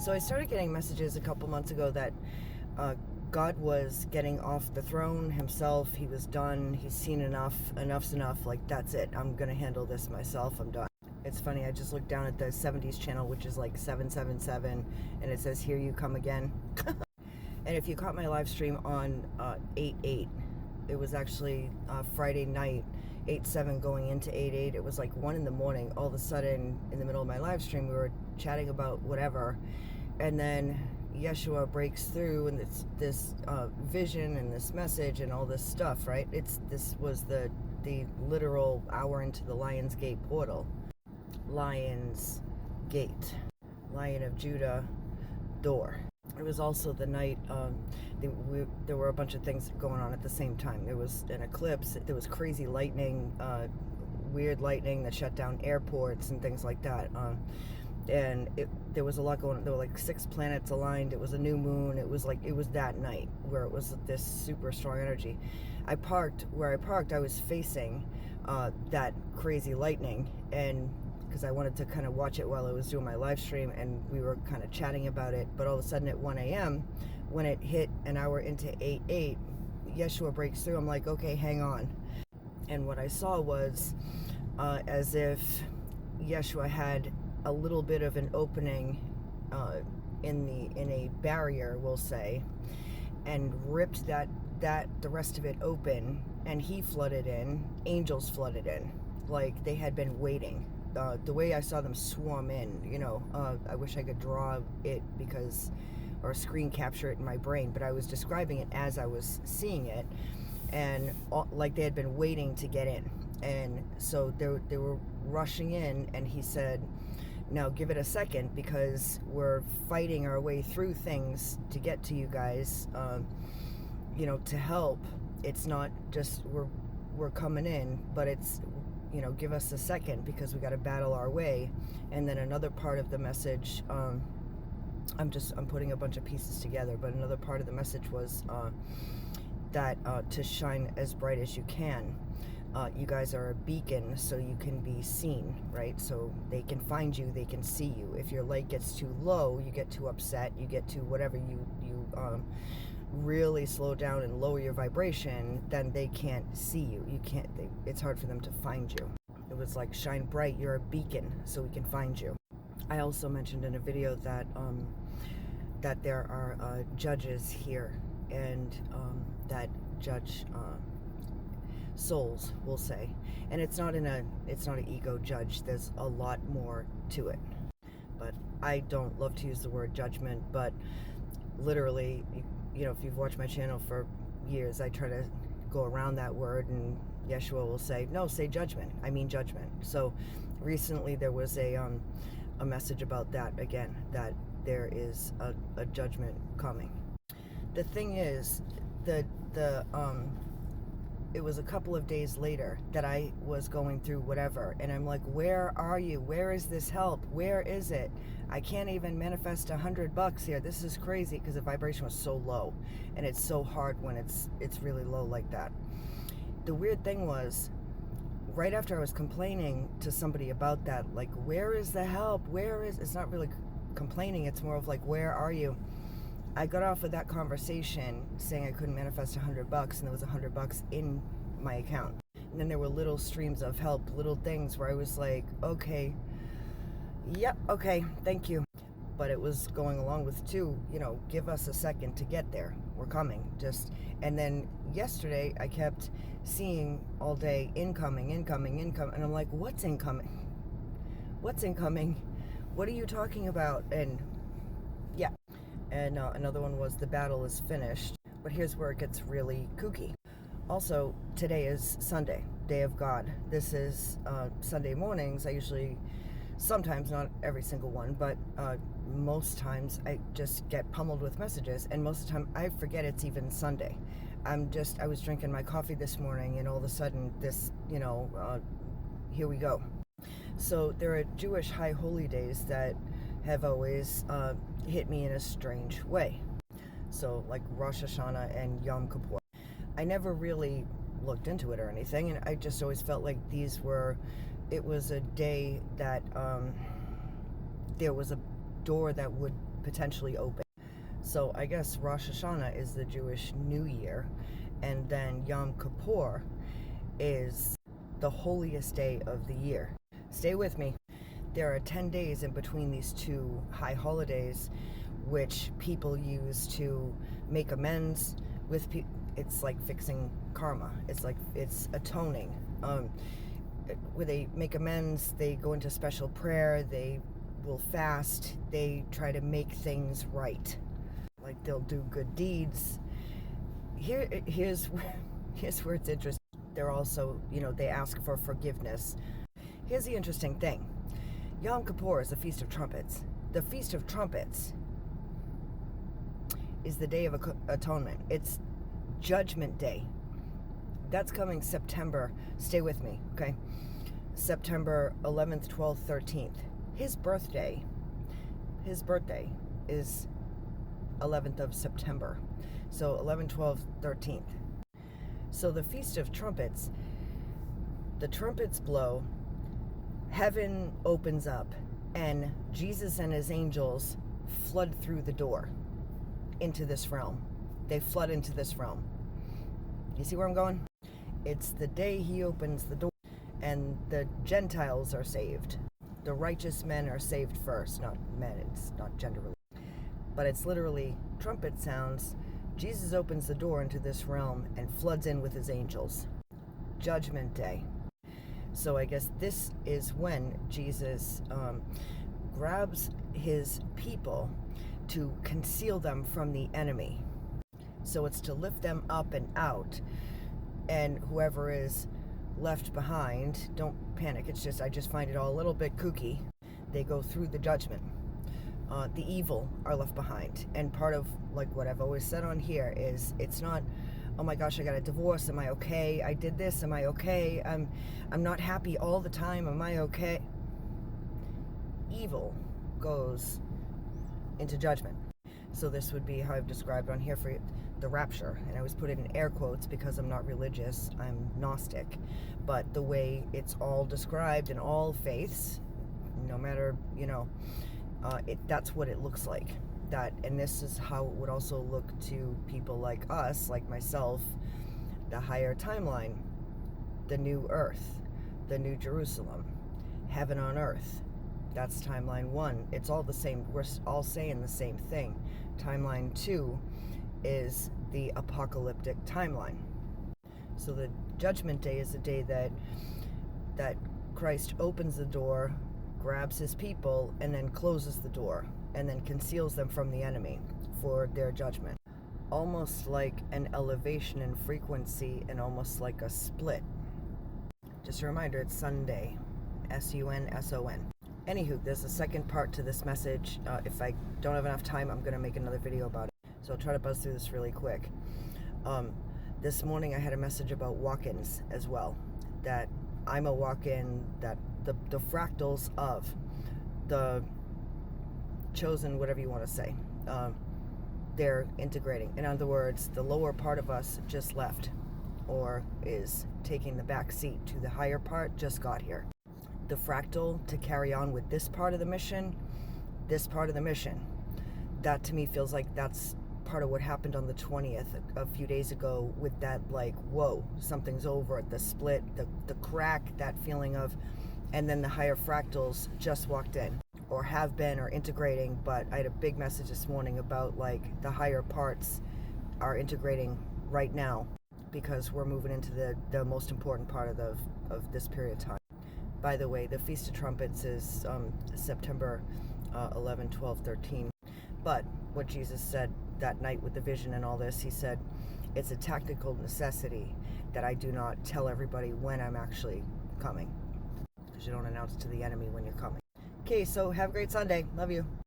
So I started getting messages a couple months ago that God was getting off the throne himself. He was done. He's seen enough. Enough's enough. Like, that's it. I'm going to handle this myself. I'm done. It's funny. I just looked down at the 70s channel, which is like 777, and it says, "Here you come again." And if you caught my live stream on 8/8, it was actually Friday night, 8/7 going into 8/8. It was like 1 in the morning. All of a sudden, in the middle of my live stream, we were chatting about whatever, and then Yeshua breaks through, and it's this vision and this message and all this stuff, right? This was the literal hour into the Lion's Gate portal. Lion's Gate, Lion of Judah door. It was also the night there were a bunch of things going on at the same time. There was an eclipse. There was crazy lightning, weird lightning that shut down airports and things like that. And there was a lot going on. There were like 6 planets aligned. It was a new moon. It was that night where it was this super strong energy. Where I parked, I was facing that crazy lightning, and because I wanted to kind of watch it while I was doing my live stream, and we were kind of chatting about it. But all of a sudden at 1 a.m., when it hit an hour into 8/8, Yeshua breaks through. I'm like, okay, hang on. And what I saw was as if Yeshua had a little bit of an opening in a barrier, we'll say, and ripped the rest of it open, and he flooded in. Angels flooded in, like they had been waiting. The way I saw them swarm in, I wish I could draw it or screen capture it in my brain, but I was describing it as I was seeing it, and like they had been waiting to get in. And so they were rushing in, and he said, "Now give it a second, because we're fighting our way through things to get to you guys, to help. It's not just we're coming in, but it's, give us a second, because we got to battle our way." And then another part of the message, I'm putting a bunch of pieces together, but another part of the message was that to shine as bright as you can. You guys are a beacon, so you can be seen, right? So they can find you, they can see you. If your light gets too low, you get too upset, you get to whatever, you really slow down and lower your vibration, then they can't see you. It's hard for them to find you. It was like, shine bright, you're a beacon, so we can find you. I also mentioned in a video that there are judges here, and that judge souls, we'll say. And it's not an ego judge. There's a lot more to it. But I don't love to use the word judgment, but literally, if you've watched my channel for years, I try to go around that word, and Yeshua will say, "No, say judgment. I mean judgment." So recently there was a message about that again, that there is a judgment coming. The thing is, it was a couple of days later that I was going through whatever, and I'm like, where are you? Where is this help? Where is it? I can't even manifest $100 here. This is crazy, because the vibration was so low, and it's so hard when it's really low like that. The weird thing was, right after I was complaining to somebody about that, like, where is the help? It's not really complaining, it's more of like, where are you? I got off of that conversation saying I couldn't manifest $100, and there was $100 in my account. And then there were little streams of help, little things where I was like, okay, yep, okay, thank you. But it was going along with give us a second to get there. We're coming. And then yesterday I kept seeing all day incoming. And I'm like, what's incoming? What's incoming? What are you talking about? And yeah. And another one was, the battle is finished. But here's where it gets really kooky. Also, today is Sunday, Day of God. This is Sunday mornings. I usually, sometimes, not every single one, but most times I just get pummeled with messages. And most of the time I forget it's even Sunday. I was drinking my coffee this morning, and all of a sudden this, here we go. So there are Jewish high holy days that have always hit me in a strange way. So like Rosh Hashanah and Yom Kippur. I never really looked into it or anything, and I just always felt like it was a day that there was a door that would potentially open. So I guess Rosh Hashanah is the Jewish New Year, and then Yom Kippur is the holiest day of the year. Stay with me. There are 10 days in between these two high holidays, which people use to make amends with it's like fixing karma. It's atoning. Where they make amends, they go into special prayer, they will fast, they try to make things right. Like they'll do good deeds. Here's where it's interesting. They're also, they ask for forgiveness. Here's the interesting thing. Yom Kippur is the Feast of Trumpets. The Feast of Trumpets is the Day of Atonement. It's Judgment Day. That's coming September. Stay with me, okay? September 11th, 12th, 13th. His birthday is 11th of September. So 11th, 12th, 13th. So the Feast of Trumpets, the trumpets blow, heaven opens up, and Jesus and his angels flood through the door into this realm. They flood into this realm. You see where I'm going? It's the day he opens the door, and the Gentiles are saved. The righteous men are saved first, not men. It's not gender related. But it's literally trumpet sounds. Jesus opens the door into this realm and floods in with his angels. Judgment Day. So I guess this is when Jesus grabs his people to conceal them from the enemy. So it's to lift them up and out, and whoever is left behind, don't panic, I just find it all a little bit kooky. They go through the judgment. The evil are left behind. And part of what I've always said on here is, it's not, oh my gosh, I got a divorce, am I okay? I did this, am I okay? I'm not happy all the time, am I okay? Evil goes into judgment. So this would be how I've described on here for the rapture. And I always put it in air quotes because I'm not religious, I'm Gnostic. But the way it's all described in all faiths, no matter, that's what it looks like. And this is how it would also look to people like us, like myself, the higher timeline, the new earth, the new Jerusalem, heaven on earth. That's timeline 1. It's all the same. We're all saying the same thing. Timeline 2 is the apocalyptic timeline. So the Judgment Day is the day that Christ opens the door, grabs his people, and then closes the door, and then conceals them from the enemy for their judgment. Almost like an elevation in frequency, and almost like a split. Just a reminder, it's Sunday. S-U-N-S-O-N. Anywho, there's a second part to this message. If I don't have enough time, I'm going to make another video about it. So I'll try to buzz through this really quick. This morning I had a message about walk-ins as well. That I'm a walk-in, that the fractals of the chosen, whatever you want to say, they're integrating. In other words, the lower part of us just left, or is taking the back seat to the higher part, just got here. The fractal to carry on with this part of the mission, that to me feels like that's part of what happened on the 20th, a few days ago, with that whoa, something's over, the split, the crack, that feeling of, and then the higher fractals just walked in, or have been, or integrating. But I had a big message this morning about the higher parts are integrating right now, because we're moving into the most important part of this period of time. By the way, the Feast of Trumpets is September 11, 12, 13. But what Jesus said that night with the vision and all this, he said, it's a tactical necessity that I do not tell everybody when I'm actually coming, because you don't announce to the enemy when you're coming. Okay, so have a great Sunday. Love you.